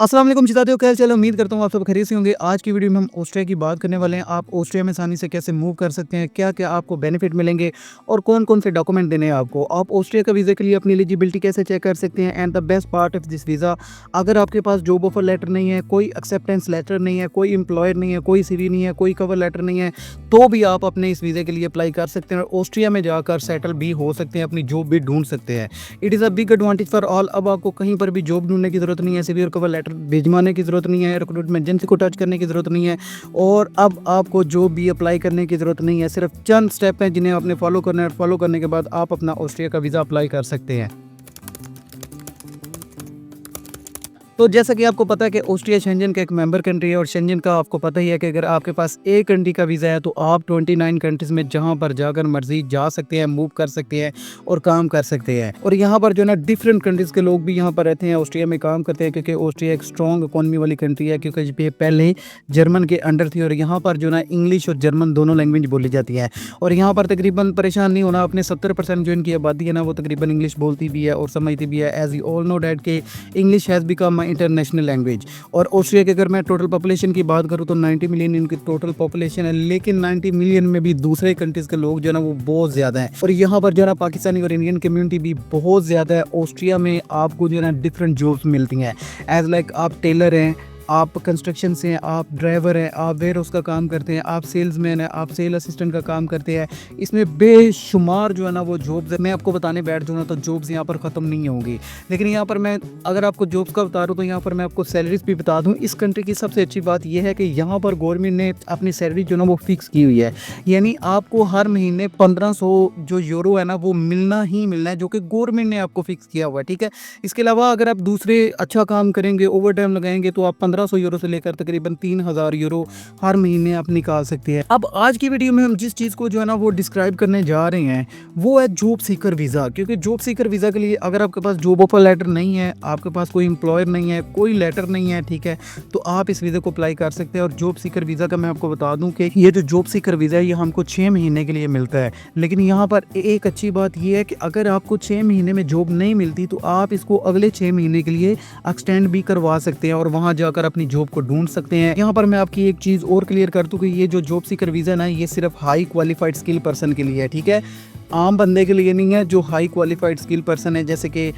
अस्सलाम वालेकुम जिताते हो, क्या चलो उम्मीद करता हूँ आप सब खैरियत से होंगे। आज की वीडियो में हम ऑस्ट्रिया की बात करने वाले हैं। आप ऑस्ट्रिया में आसानी से कैसे मूव कर सकते हैं, क्या-क्या आपको बेनिफिट मिलेंगे और कौन-कौन से डॉक्यूमेंट देने हैं आपको। आप ऑस्ट्रिया का वीज़ा के लिए अपनी एलिजिबिलिटी कैसे चेक कर सकते हैं and the best part of this visa, अगर आपके पास जॉब ऑफर लेटर नहीं है, कोई एक्सेप्टेंस लेटर नहीं है, कोई एम्प्लॉयर नहीं है, कोई सीवी नहीं है, कोई कवर लेटर नहीं है, तो भी आप अपने इस वीज़े के लिए अप्लाई कर सकते हैं और ऑस्ट्रिया में जाकर सेटल भी हो सकते हैं, अपनी जॉब भी ढूँढ सकते हैं। It is a big advantage for all. अब आपको कहीं पर भी जॉब ढूँढने की ज़रूरत नहीं है, सीवी और कवर लेटर भिजवाने की ज़रूरत नहीं है, रिक्रूटमेंट एजेंसी को टच करने की ज़रूरत नहीं है और अब आपको जॉब भी अप्लाई करने की ज़रूरत नहीं है। सिर्फ चंद स्टेप हैं जिन्हें आपने फॉलो करना है और फॉलो करने के बाद आप अपना ऑस्ट्रिया का वीज़ा अप्लाई कर सकते हैं। तो जैसा कि आपको पता है कि ऑस्ट्रिया शेंजन का एक मेंबर कंट्री है और शेंजन का आपको पता ही है कि अगर आपके पास एक कंट्री का वीज़ा है तो आप 29 कंट्रीज़ में जहां पर जाकर मर्जी जा सकते हैं, मूव कर सकते हैं और काम कर सकते हैं। और यहां पर जो है ना डिफरेंट कंट्रीज़ के लोग भी यहां पर रहते हैं, ऑस्ट्रिया में काम करते हैं, क्योंकि ऑस्ट्रिया एक स्ट्रॉन्ग इकोनॉमी वाली कंट्री है, क्योंकि ये पहले जर्मन के अंडर थी और यहाँ पर जो ना इंग्लिश और जर्मन दोनों लैंग्वेज बोली जाती है। और यहाँ पर तकरीबन परेशान नहीं होना, अपने 70% जो इनकी आबादी है ना वो तकरीबन इंग्लिश बोलती भी है और समझती भी है। As you all know that के English has become international language. और ऑस्ट्रिया की अगर मैं टोटल पॉपुलेशन की बात करूं तो 90 मिलियन इनकी टोटल पॉपुलेशन है, लेकिन 90 मिलियन में भी दूसरे कंट्रीज़ के लोग जो है ना वो बहुत ज़्यादा हैं और यहाँ पर जो है ना पाकिस्तानी और इंडियन कम्युनिटी भी बहुत ज़्यादा है। ऑस्ट्रिया में आपको जो है ना डिफरेंट जॉब्स मिलती हैं, एज लाइक आप टेलर हैं, आप कंस्ट्रक्शन से हैं, आप ड्राइवर हैं, आप वेयर हाउस का काम करते हैं, आप सेल्समैन हैं, आप सेल असिस्टेंट का काम करते हैं। इसमें बेशुमार जो है ना वो जॉब्स है। मैं आपको बताने बैठ जाऊँ ना तो जॉब्स यहाँ पर ख़त्म नहीं होंगी, लेकिन यहाँ पर मैं अगर आपको जॉब्स का बता रहा हूँ तो यहाँ पर मैं आपको सैलरीज भी बता दूँ। इस कंट्री की सबसे अच्छी बात यह है कि यहाँ पर गवर्नमेंट ने अपनी सैलरी जो ना वो फिक्स की हुई है, यानी आपको हर महीने 1500 जो यूरो है ना वो मिलना ही मिलना है, जो कि गवर्नमेंट ने आपको फिक्स किया हुआ है। ठीक है, इसके अलावा अगर आप दूसरे अच्छा काम करेंगे, ओवर टाइम लगाएंगे तो आप 1500 यूरो से लेकर तकरीबन 3000 यूरो हर महीने आप निकाल सकते हैं। अब आज की वीडियो में हम जिस चीज़ को जो है ना वो डिस्क्राइब करने जा रहे हैं वो है जॉब सीकर वीज़ा। क्योंकि जॉब सीकर वीज़ा के लिए अगर आपके पास जॉब ऑफर लेटर नहीं है, आपके पास कोई एम्प्लॉयर नहीं है, कोई लेटर नहीं है, ठीक है, तो आप इस वीज़ा को अप्लाई कर सकते हैं। और जॉब सीकर वीज़ा का मैं आपको बता दूं कि ये जो जॉब सीकर वीज़ा है ये हमको 6 महीने के लिए मिलता है। लेकिन यहाँ पर एक अच्छी बात यह है कि अगर आपको 6 महीने में जॉब नहीं मिलती तो आप इसको अगले 6 महीने के लिए एक्सटेंड भी करवा सकते हैं और वहाँ जाकर अपनी जॉब को ढूंढ सकते हैं। यहाँ पर मैं आपकी एक चीज़ और क्लियर कर दूं कि ये जो जॉब सीकर वीज़ा ना ये सिर्फ हाई क्वालिफाइड स्किल पर्सन के लिए है। ठीक है, आम बंदे के लिए नहीं है। जो हाई क्वालिफाइड स्किल पर्सन है, जैसे कि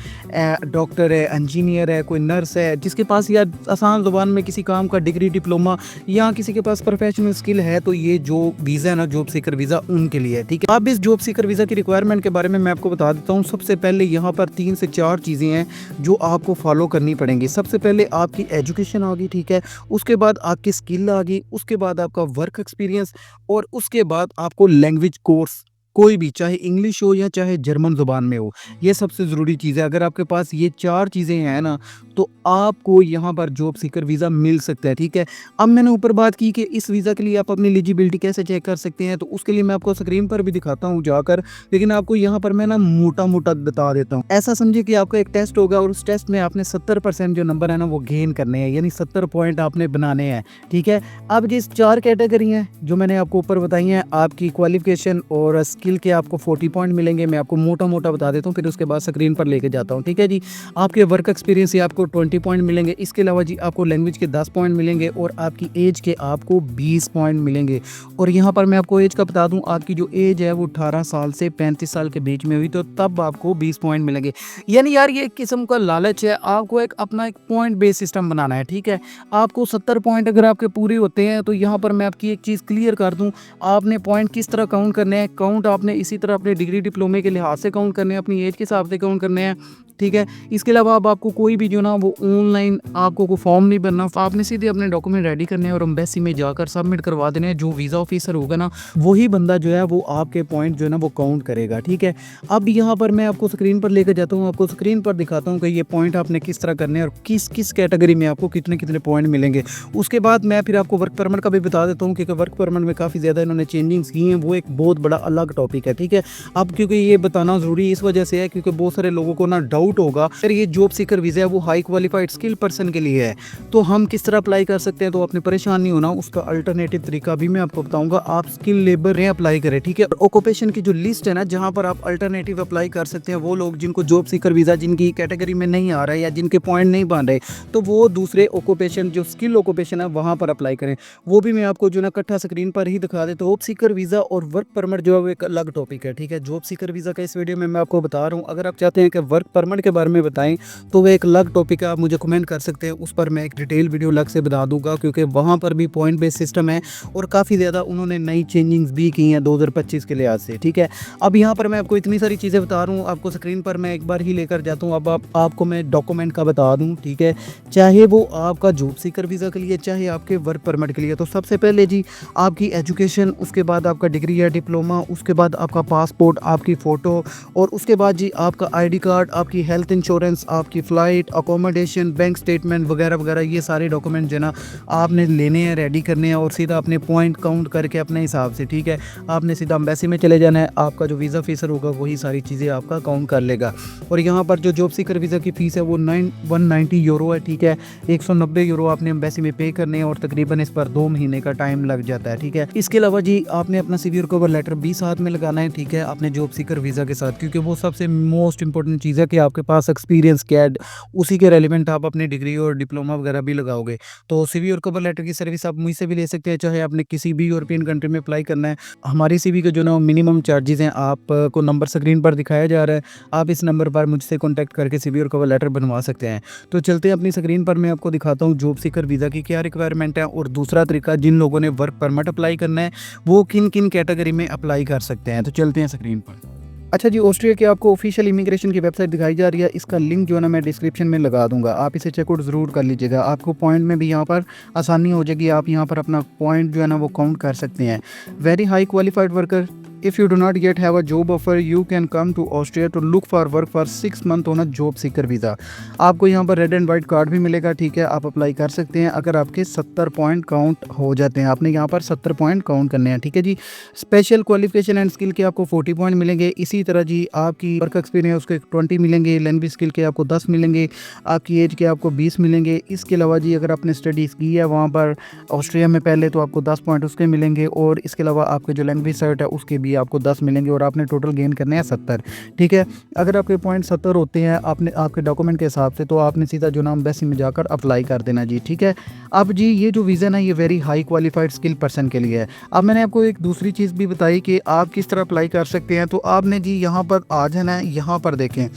डॉक्टर है, इंजीनियर है, कोई नर्स है, जिसके पास या आसान ज़ुबान में किसी काम का डिग्री, डिप्लोमा या किसी के पास प्रोफेशनल स्किल है, तो ये जो वीज़ा है ना जॉब सीकर वीज़ा उनके लिए है। ठीक है, अब इस जॉब सीकर वीज़ा की रिक्वायरमेंट के बारे में मैं आपको बता देता हूँ। सबसे पहले यहाँ पर 3 से 4 चीज़ें हैं जो आपको फॉलो करनी पड़ेंगी। सबसे पहले आपकी एजुकेशन आ गई, ठीक है, उसके बाद आपकी स्किल आ गई, उसके बाद आपका वर्क एक्सपीरियंस और उसके बाद आपको लैंग्वेज कोर्स, कोई भी, चाहे इंग्लिश हो या चाहे जर्मन ज़ुबान में हो, ये सबसे ज़रूरी चीज़ है। अगर आपके पास ये 4 चीज़ें हैं ना तो आपको यहाँ पर जॉब सीकर वीज़ा मिल सकता है। ठीक है, अब मैंने ऊपर बात की कि इस वीज़ा के लिए आप अपनी एलिजिबिलिटी कैसे चेक कर सकते हैं, तो उसके लिए मैं आपको स्क्रीन पर भी दिखाता हूँ जाकर, लेकिन आपको यहाँ पर मैं ना मोटा-मोटा बता देता हूँ। ऐसा समझिए कि आपका एक टेस्ट होगा और उस टेस्ट में आपने 70% जो नंबर है ना वो गेन करने हैं, यानी 70 पॉइंट आपने बनाने हैं। ठीक है, अब जिस 4 कैटेगरी हैं जो मैंने आपको ऊपर बताई हैं, आपकी क्वालिफिकेशन और स्किल के आपको 40 पॉइंट मिलेंगे। मैं आपको मोटा-मोटा बता देता हूँ, फिर उसके बाद स्क्रीन पर लेके जाता हूँ। ठीक है जी, आपके वर्क एक्सपीरियंस से आपको 20 पॉइंट मिलेंगे। इसके अलावा जी आपको लैंग्वेज के 10 पॉइंट मिलेंगे और आपकी एज के आपको 20 पॉइंट मिलेंगे। और यहाँ पर मैं आपको एज का बता दूँ, आपकी जो एज है वो 18 साल से 35 साल के बीच में हुई तो तब आपको 20 पॉइंट मिलेंगे। यानी यार ये एक किस्म का लालच है, आपको एक अपना एक पॉइंट बेस सिस्टम बनाना है। ठीक है, आपको 70 पॉइंट अगर आपके पूरे होते हैं तो यहाँ पर मैं आपकी एक चीज़ क्लियर कर दूँ, आपने पॉइंट किस तरह काउंट करने हैं। काउंट आपने इसी तरह अपने डिग्री डिप्लोमे के लिहाज से काउंट करने हैं, अपनी एज के हिसाब से काउंट करने हैं। ठीक है, इसके अलावा अब आपको कोई भी जो ना वो ऑनलाइन आपको कोई फॉर्म नहीं भरना, आपने सीधे अपने डॉक्यूमेंट रेडी करने हैं और एम्बेसी में जाकर सबमिट करवा देने हैं। जो वीज़ा ऑफिसर होगा ना वही बंदा जो है वो आपके पॉइंट जो है ना वो काउंट करेगा। ठीक है, अब यहाँ पर मैं आपको स्क्रीन पर लेकर जाता हूँ, आपको स्क्रीन पर दिखाता हूँ कि ये पॉइंट आपने किस तरह करने हैं और किस किस कैटेगरी में आपको कितने कितने पॉइंट मिलेंगे। उसके बाद मैं फिर आपको वर्क परमिट का भी बता देता हूँ, क्योंकि वर्क परमिट में काफ़ी ज़्यादा इन्होंने चेंजिंग्स की हैं, वो एक बहुत बड़ा अलग टॉपिक है। ठीक है, अब क्योंकि ये बताना ज़रूरी इस वजह से है क्योंकि बहुत सारे लोगों को ना डाउट डाउट होगा अगर ये जॉब सीकर वीज़ा है वो हाई क्वालिफाइड स्किल पर्सन के लिए है तो हम किस तरह अप्लाई कर सकते हैं, तो आपने परेशान नहीं होना, उसका अल्टरनेटिव तरीका भी मैं आपको बताऊंगा। आप स्किल लेबर में अप्लाई करें, ठीक है। ऑक्यूपेशन की जो लिस्ट है ना जहां पर आप अल्टरनेटिव अप्लाई कर सकते हैं, वो लोग जिनको जॉब सीकर वीज़ा जिनकी कैटेगरी में नहीं आ रहा है या जिनके पॉइंट नहीं बन रहे, तो वो दूसरे ऑक्यूपेशन जो स्किल ऑक्यूपेशन है वहाँ पर अप्लाई करें। वो भी मैं आपको जो ना इकट्ठा स्क्रीन पर ही दिखा देता हूँ। जॉब सीकर वीज़ा और वर्क परमिट जो है वो एक अलग टॉपिक है, ठीक है। जॉब सीकर वीज़ा का इस वीडियो में मैं आपको बता रहा हूँ। अगर आप चाहते हैं कि वर्क परमिट के बारे में बताएं तो वो एक अलग टॉपिक है, आप मुझे कमेंट कर सकते हैं, उस पर मैं एक डिटेल वीडियो अलग से बता दूंगा, क्योंकि वहाँ पर भी पॉइंट बेस्ड सिस्टम है और काफ़ी ज़्यादा उन्होंने नई चेंजिंग्स भी की हैं 2025 के लिहाज से, ठीक है। अब यहाँ पर मैं आपको इतनी सारी चीज़ें बता रहा हूँ, आपको स्क्रीन पर मैं एक बार ही लेकर जाता हूँ। अब आपको मैं डॉक्यूमेंट का बता दूँ, ठीक है, चाहे वो आपका जॉब सीकर वीज़ा के लिए चाहे आपके वर्क परमिट के लिए। तो सबसे पहले जी आपकी एजुकेशन, उसके बाद आपका डिग्री या डिप्लोमा, उसके बाद आपका पासपोर्ट, आपकी फ़ोटो, और उसके बाद जी आपका आईडी कार्ड, आपकी हेल्थ इंश्योरेंस, आपकी फ़्लाइट, अकोमोडेशन, बैंक स्टेटमेंट वगैरह वगैरह, ये सारे डॉक्यूमेंट जो है ना आपने लेने हैं, रेडी करने हैं, और सीधा अपने पॉइंट काउंट करके अपने हिसाब से, ठीक है, आपने सीधा एम्बेसी में चले जाना है। आपका जो वीज़ा ऑफिसर होगा वही सारी चीज़ें आपका काउंट कर लेगा। और यहाँ पर जो जॉब सीकर वीज़ा की फ़ीस है वो 190 यूरो है, ठीक है। 190 यूरो आपने एम्बेसी में पे करने हैं और तकरीबन इस पर 2 महीने का टाइम लग जाता है, ठीक है। इसके अलावा जी आपने अपना सीवी और कवर लेटर भी साथ में लगाना है, ठीक है, अपने जॉब सीकर वीज़ा के साथ, क्योंकि वो सबसे मोस्ट इंपॉर्टेंट चीज़ है कि आपके पास एक्सपीरियंस क्या है, उसी के रेलिवेंट आप अपनी डिग्री और डिप्लोमा वगैरह भी लगाओगे। तो सीवी और कवर लेटर की सर्विस आप मुझसे भी ले सकते हैं, चाहे आपने किसी भी यूरोपियन कंट्री में अप्लाई करना है। हमारी सीवी के जो ना मिनिमम चार्जेस हैं, आपको नंबर स्क्रीन पर दिखाया जा रहा है, आप इस नंबर पर मुझसे कॉन्टैक्ट करके सीवी और कवर लेटर बनवा सकते हैं। तो चलते हैं अपनी स्क्रीन पर, मैं आपको दिखाता हूँ जॉब सीकर वीज़ा की क्या रिक्वायरमेंट है, और दूसरा तरीका जिन लोगों ने वर्क परमिट अप्लाई करना है वो किन किन कैटेगरी में अप्लाई कर सकते हैं। तो चलते हैं स्क्रीन पर। अच्छा जी, ऑस्ट्रिया की आपको ऑफिशियल इमिग्रेशन की वेबसाइट दिखाई जा रही है, इसका लिंक जो है ना मैं डिस्क्रिप्शन में लगा दूंगा, आप इसे चेकआउट ज़रूर कर लीजिएगा। आपको पॉइंट में भी यहाँ पर आसानी हो जाएगी, आप यहाँ पर अपना पॉइंट जो है ना वो काउंट कर सकते हैं। Very high qualified worker, if you do not yet have a job offer you can come to Austria to look for work for 6 month on a job seeker visa। आपको यहाँ पर रेड एंड वाइट कार्ड भी मिलेगा, ठीक है, आप apply कर सकते हैं अगर आपके 70 पॉइंट काउंट हो जाते हैं। आपने यहाँ पर 70 पॉइंट काउंट करने हैं, ठीक है जी। स्पेशल क्वालिफिकेशन एंड स्किल के आपको 40 पॉइंट मिलेंगे। इसी तरह जी आपकी वर्क एक्सपीरियंस उसके 20 मिलेंगे, लैंग्वेज स्किल के आपको 10 मिलेंगे, आपकी एज के आपको 20 मिलेंगे। इसके अलावा जी अगर आपने स्टडीज़ की है वहाँ पर ऑस्ट्रिया में पहले तो आपको 10 पॉइंट उसके मिलेंगे, और इसके अलावा आपके जो लैंग्वेज सर्ट है उसके भी आपको 10 मिलेंगे, और आपने टोटल गेन करने हैं 70, ठीक है। अगर आपके पॉइंट 70 होते हैं आपने आपके डॉक्यूमेंट के हिसाब से, तो आपने सीधा जो नाम एम्बेसी में जाकर अप्लाई कर देना जी, ठीक है। अब जी ये जो वीज़ा ना ये very high qualified skill person के लिए है। अब मैंने आपको एक दूसरी चीज़ भी बताई कि आप किस तरह अप्लाई कर सकते हैं। तो आपने जी यहाँ पर आ जाना है, यहाँ पर देखें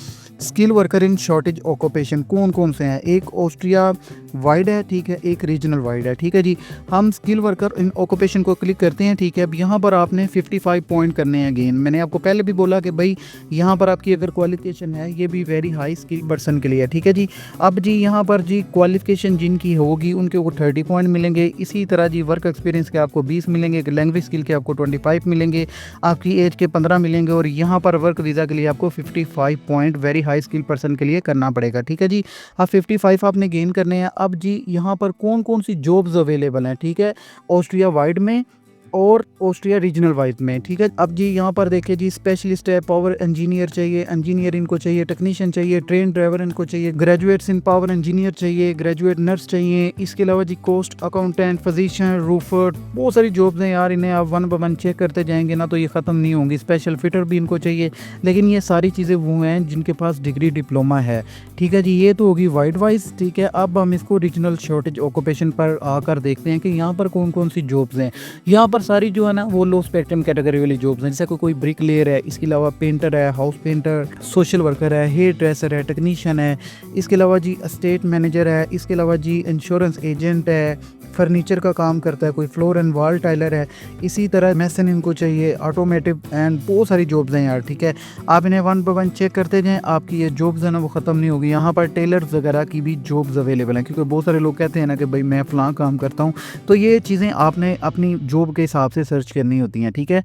skill worker in shortage occupation कौन कौन से हैं। एक ऑस्ट्रिया वाइड है, ठीक है, एक रीजनल वाइड है, ठीक है जी। हम स्किल वर्कर इन ऑक्यूपेशन को क्लिक करते हैं, ठीक है। अब यहाँ पर आपने 55 पॉइंट करने हैं गेन। मैंने आपको पहले भी बोला कि भाई यहाँ पर आपकी अगर क्वालिफिकेशन है ये भी वेरी हाई स्किल पर्सन के लिए है, ठीक है जी। अब जी यहाँ पर जी क्वालिफिकेशन जिनकी होगी उनके को 30 पॉइंट मिलेंगे। इसी तरह जी वर्क एक्सपीरियंस के आपको 20 मिलेंगे, लैंग्वेज स्किल के आपको 25 मिलेंगे, आपकी एज के 15 मिलेंगे, और यहाँ पर वर्क वीज़ा के लिए आपको 55 point very high skill person के लिए करना पड़ेगा, ठीक है जी। अब 55 आपने गेन करने हैं। अब जी यहाँ पर कौन कौन सी जॉब्स अवेलेबल हैं, ठीक है, ऑस्ट्रिया वाइड में और ऑस्ट्रिया रीजनल वाइज में, ठीक है। अब जी यहाँ पर देखिए जी स्पेशलिस्ट है, पावर इंजीनियर चाहिए, इंजीनियर इनको चाहिए, टेक्नीशियन चाहिए, ट्रेन ड्राइवर इनको चाहिए, ग्रेजुएट्स इन पावर इंजीनियर चाहिए, ग्रेजुएट नर्स चाहिए। इसके अलावा जी कोस्ट अकाउंटेंट, फिजिशियन, रूफर, बहुत सारी जॉब्स हैं यार, इन्हें आप वन बाय वन चेक करते जाएंगे ना तो ये ख़त्म नहीं होंगी। स्पेशल फिटर भी इनको चाहिए, लेकिन ये सारी चीज़ें वो हैं जिनके पास डिग्री डिप्लोमा है, ठीक है जी। ये तो होगी वाइड वाइज, ठीक है। अब हम इसको रीजनल शॉर्टेज ऑक्यूपेशन पर आकर देखते हैं कि यहाँ पर कौन कौन सी जॉब्स हैं। यहाँ पर सारी जो है ना वो लो स्पेक्ट्रम कैटेगरी वाली जॉब्स हैं, जैसे कोई ब्रिक लेयर है, इसके अलावा पेंटर है, हाउस पेंटर, सोशल वर्कर है, हेयर ड्रेसर है, टेक्नीशियन है, इसके अलावा जी एस्टेट मैनेजर है, इसके अलावा जी इंश्योरेंस एजेंट है, फर्नीचर का काम करता है, कोई फ्लोर एंड वॉल टाइलर है, इसी तरह मैसन इनको चाहिए, ऑटोमेटिव, एंड बहुत सारी जॉब्स हैं यार, ठीक है। आप इन्हें वन बाय वन चेक करते जाएं, आपकी ये जॉब्स है ना वो ख़त्म नहीं होगी। यहाँ पर टेलर्स वगैरह की भी जॉब्स अवेलेबल हैं, क्योंकि बहुत सारे लोग कहते हैं ना कि भाई मैं फ़लाँ काम करता हूँ, तो ये चीज़ें आपने अपनी जॉब के हिसाब से सर्च करनी होती हैं, ठीक है।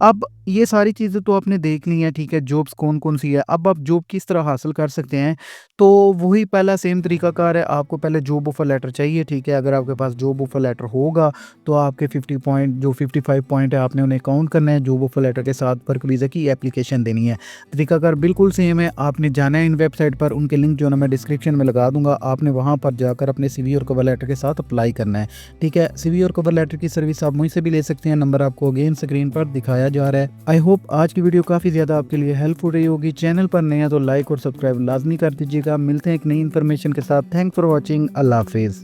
अब ये सारी चीज़ें तो आपने देख ली हैं, ठीक है, जॉब्स कौन कौन सी है। अब आप जॉब किस तरह हासिल कर सकते हैं, तो वही पहला सेम तरीकाकार है। आपको पहले जॉब ऑफर लेटर चाहिए, ठीक है। अगर आपके पास जॉब जॉब ऑफर लेटर होगा तो आपके 50 पॉइंट जो 55 पॉइंट है आपने उन्हें काउंट करना है, जॉब ऑफर लेटर के साथ वर्क वीज़ा की एप्लीकेशन देनी है। तरीकाकार बिल्कुल सेम है, आपने जाना है इन वेबसाइट पर, उनके लिंक जो है ना मैं डिस्क्रिप्शन में लगा दूंगा, आपने वहाँ पर जाकर अपने CV और कवर लेटर के साथ अप्लाई करना है। ठीक है, CV और कवर लेटर की सर्विस आप मुझसे भी ले सकते हैं, नंबर आपको अगेन स्क्रीन पर दिखाया जा रहा है। आई होप आज की वीडियो काफ़ी ज़्यादा आपके लिए हेल्पफुल रही होगी। चैनल पर नए हैं तो लाइक और सब्सक्राइब लाजमी कर दीजिएगा। मिलते हैं एक नई इन्फॉर्मेशन के साथ। Thanks for watching. अल्लाह हाफिज़।